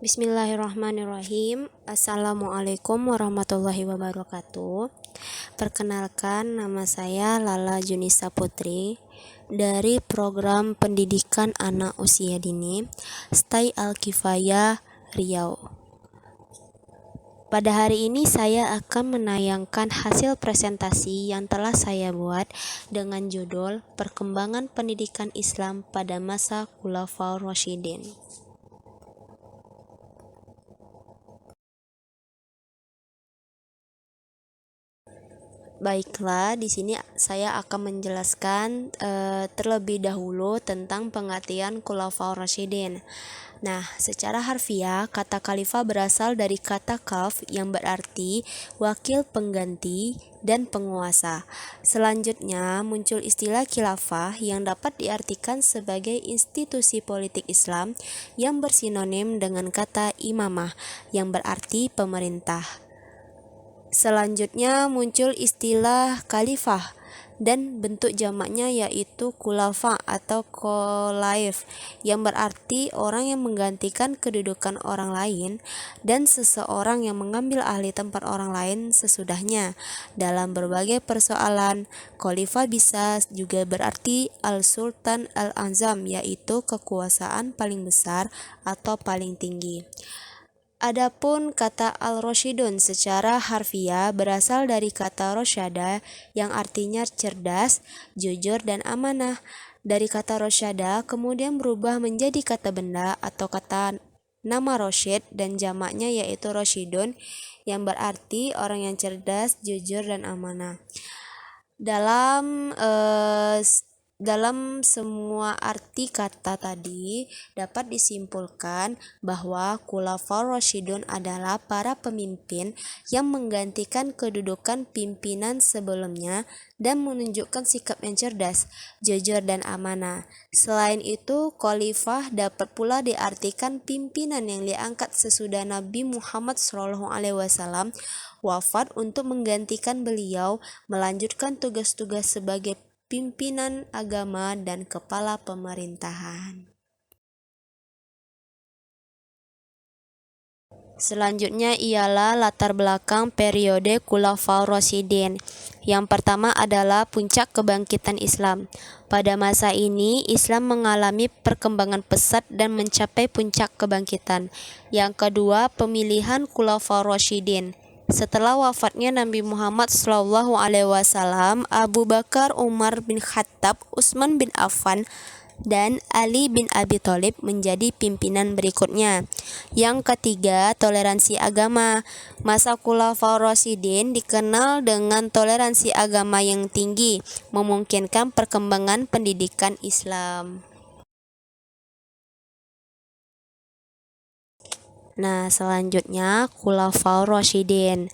Bismillahirrahmanirrahim. Assalamualaikum warahmatullahi wabarakatuh. Perkenalkan, nama saya Lala Junisa Putri dari program pendidikan anak usia dini STAI Al-Kifayah Riau. Pada hari ini saya akan menayangkan hasil presentasi yang telah saya buat dengan judul Perkembangan Pendidikan Islam pada Masa Khulafaur Rasyidin. Baiklah, di sini saya akan menjelaskan terlebih dahulu tentang pengertian Khulafaur Rasyidin. Nah, secara harfiah, kata khalifah berasal dari kata khalf yang berarti wakil pengganti dan penguasa. Selanjutnya, muncul istilah khilafah yang dapat diartikan sebagai institusi politik Islam yang bersinonim dengan kata imamah yang berarti pemerintah. Selanjutnya muncul istilah khalifah dan bentuk jamaknya yaitu khulafa atau kholaif yang berarti orang yang menggantikan kedudukan orang lain dan seseorang yang mengambil alih tempat orang lain sesudahnya. Dalam berbagai persoalan, khalifah bisa juga berarti al-sultan al-azam yaitu kekuasaan paling besar atau paling tinggi. Adapun kata al-Rasyidun secara harfiah berasal dari kata rosyada yang artinya cerdas, jujur, dan amanah. Dari kata rosyada kemudian berubah menjadi kata benda atau kata nama Rosyid dan jamaknya yaitu Rasyidun yang berarti orang yang cerdas, jujur, dan amanah. Dalam semua arti kata tadi dapat disimpulkan bahwa Khulafaur Rasyidun adalah para pemimpin yang menggantikan kedudukan pimpinan sebelumnya dan menunjukkan sikap yang cerdas, jujur, dan amanah. Selain itu, khalifah dapat pula diartikan pimpinan yang diangkat sesudah Nabi Muhammad SAW wafat untuk menggantikan beliau melanjutkan tugas-tugas sebagai pimpinan agama dan kepala pemerintahan. Selanjutnya ialah latar belakang periode Khulafaur Rasyidin. Yang pertama adalah puncak kebangkitan Islam. Pada masa ini, Islam mengalami perkembangan pesat dan mencapai puncak kebangkitan. Yang kedua, pemilihan Khulafaur Rasyidin. Setelah wafatnya Nabi Muhammad SAW, Abu Bakar, Umar bin Khattab, Utsman bin Affan, dan Ali bin Abi Thalib menjadi pimpinan berikutnya. Yang ketiga, toleransi agama. Masa Khulafaur Rasyidin dikenal dengan toleransi agama yang tinggi, memungkinkan perkembangan pendidikan Islam. Nah, selanjutnya Khulafaur Rasyidin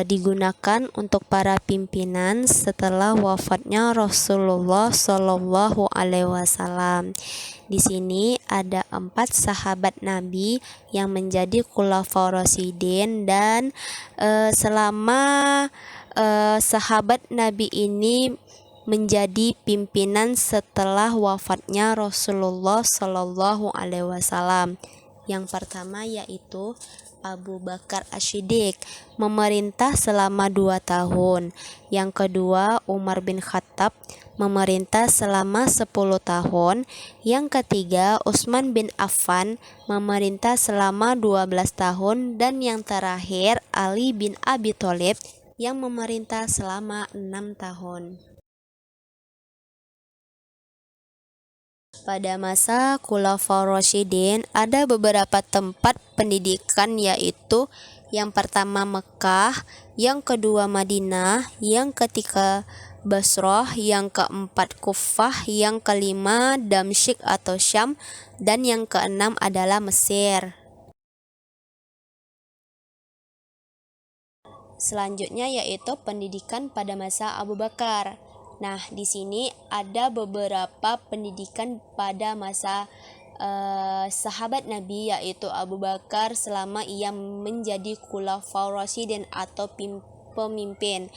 digunakan untuk para pimpinan setelah wafatnya Rasulullah Shallallahu Alaihi Wasallam. Di sini ada 4 sahabat Nabi yang menjadi Khulafaur Rasyidin dan selama sahabat Nabi ini menjadi pimpinan setelah wafatnya Rasulullah Shallallahu Alaihi Wasallam. Yang pertama yaitu Abu Bakar As-Siddiq, memerintah selama 2 tahun. Yang kedua Umar bin Khattab, memerintah selama 10 tahun. Yang ketiga Utsman bin Affan, memerintah selama 12 tahun. Dan yang terakhir Ali bin Abi Thalib yang memerintah selama 6 tahun. Pada masa Khulafaur Rasyidin ada beberapa tempat pendidikan yaitu yang pertama Mekah, yang kedua Madinah, yang ketiga Basrah, yang keempat Kufah, yang kelima Damsyik atau Syam, dan yang keenam adalah Mesir. Selanjutnya yaitu pendidikan pada masa Abu Bakar. Nah, di sini ada beberapa pendidikan pada masa sahabat Nabi yaitu Abu Bakar selama ia menjadi Khulafaur Rasyidin atau pemimpin.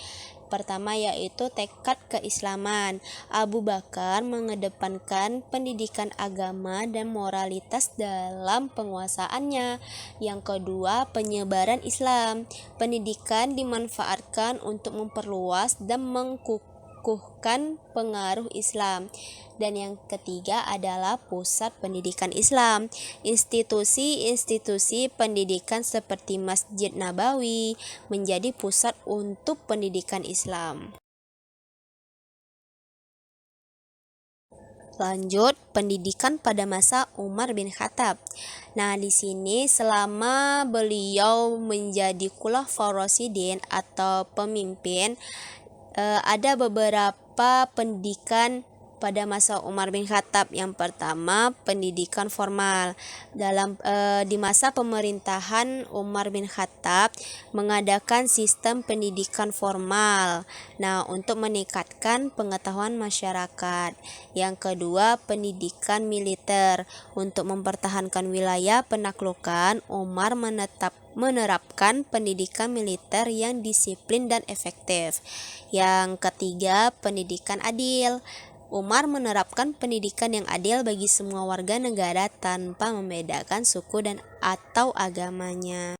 Pertama yaitu tekad keislaman. Abu Bakar mengedepankan pendidikan agama dan moralitas dalam penguasaannya. Yang kedua, penyebaran Islam. Pendidikan dimanfaatkan untuk memperluas dan mengukuhkan pengaruh Islam. Dan yang ketiga adalah pusat pendidikan Islam. Institusi-institusi pendidikan seperti Masjid Nabawi menjadi pusat untuk pendidikan Islam. Lanjut, pendidikan pada masa Umar bin Khattab. Nah, di sini selama beliau menjadi Khulafaur Rasyidin atau pemimpin, ada beberapa pendidikan pada masa Umar bin Khattab. Yang pertama, pendidikan formal. Di masa pemerintahan Umar bin Khattab mengadakan sistem pendidikan formal. Nah, untuk meningkatkan pengetahuan masyarakat. Yang kedua, pendidikan militer. Untuk mempertahankan wilayah penaklukan, Umar menerapkan pendidikan militer yang disiplin dan efektif. Yang ketiga, pendidikan adil. Umar menerapkan pendidikan yang adil bagi semua warga negara tanpa membedakan suku dan atau agamanya.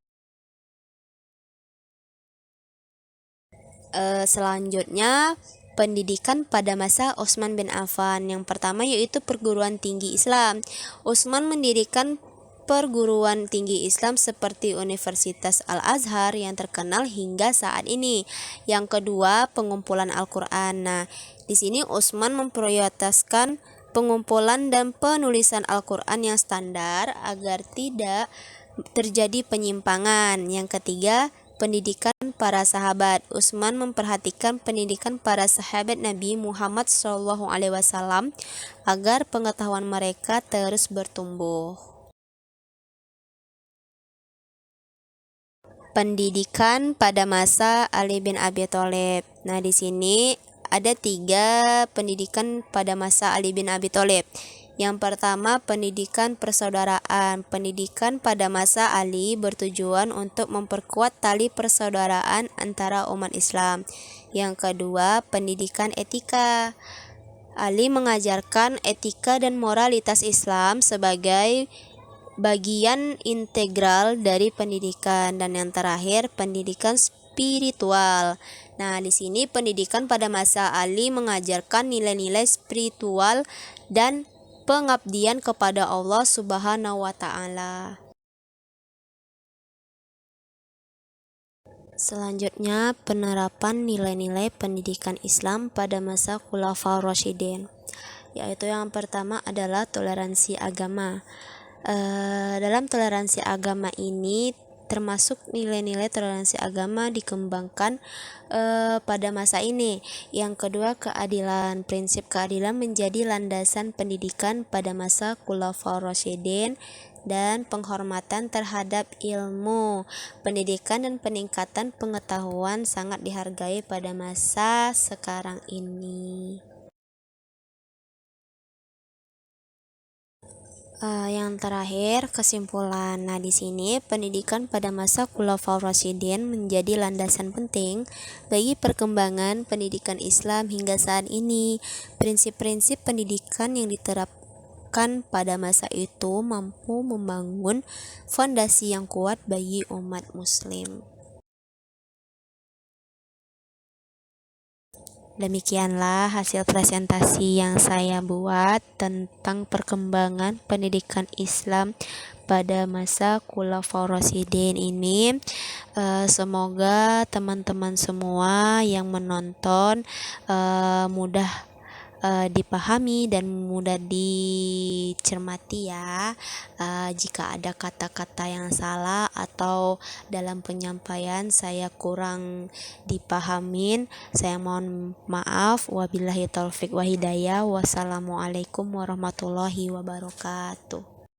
Selanjutnya, pendidikan pada masa Utsman bin Affan. Yang pertama yaitu perguruan tinggi Islam. Utsman mendirikan perguruan tinggi Islam seperti Universitas Al-Azhar yang terkenal hingga saat ini. Yang kedua, pengumpulan Al-Quran. Nah, di sini Utsman memprioritaskan pengumpulan dan penulisan Al-Quran yang standar agar tidak terjadi penyimpangan. Yang ketiga, pendidikan para sahabat. Utsman memperhatikan pendidikan para sahabat Nabi Muhammad SAW agar pengetahuan mereka terus bertumbuh. Pendidikan pada masa Ali bin Abi Thalib. Nah, di sini ada 3 pendidikan pada masa Ali bin Abi Thalib. Yang pertama, pendidikan persaudaraan. Pendidikan pada masa Ali bertujuan untuk memperkuat tali persaudaraan antara umat Islam. Yang kedua, pendidikan etika. Ali mengajarkan etika dan moralitas Islam sebagai bagian integral dari pendidikan. Dan yang terakhir, pendidikan spiritual. Nah, di sini pendidikan pada masa Ali mengajarkan nilai-nilai spiritual dan pengabdian kepada Allah Subhanahu wa taala. Selanjutnya, penerapan nilai-nilai pendidikan Islam pada masa Khulafaur Rasyidin. Yaitu yang pertama adalah toleransi agama. Dalam toleransi agama ini termasuk nilai-nilai toleransi agama dikembangkan pada masa ini. Yang kedua, keadilan. Prinsip keadilan menjadi landasan pendidikan pada masa Khulafaur Rasyidin dan penghormatan terhadap ilmu, pendidikan dan peningkatan pengetahuan sangat dihargai pada masa sekarang ini. Yang terakhir, kesimpulan. Nah, di sini pendidikan pada masa Khulafaur Rasyidin menjadi landasan penting bagi perkembangan pendidikan Islam hingga saat ini. Prinsip-prinsip pendidikan yang diterapkan pada masa itu mampu membangun fondasi yang kuat bagi umat Muslim. Demikianlah hasil presentasi yang saya buat tentang perkembangan pendidikan Islam pada masa Khulafaur Rasyidin ini. Semoga teman-teman semua yang menonton mudah dipahami dan mudah dicermati ya. Jika ada kata-kata yang salah atau dalam penyampaian saya kurang dipahamin, saya mohon maaf. Wabillahi taufik wa hidayah. Wassalamualaikum warahmatullahi wabarakatuh.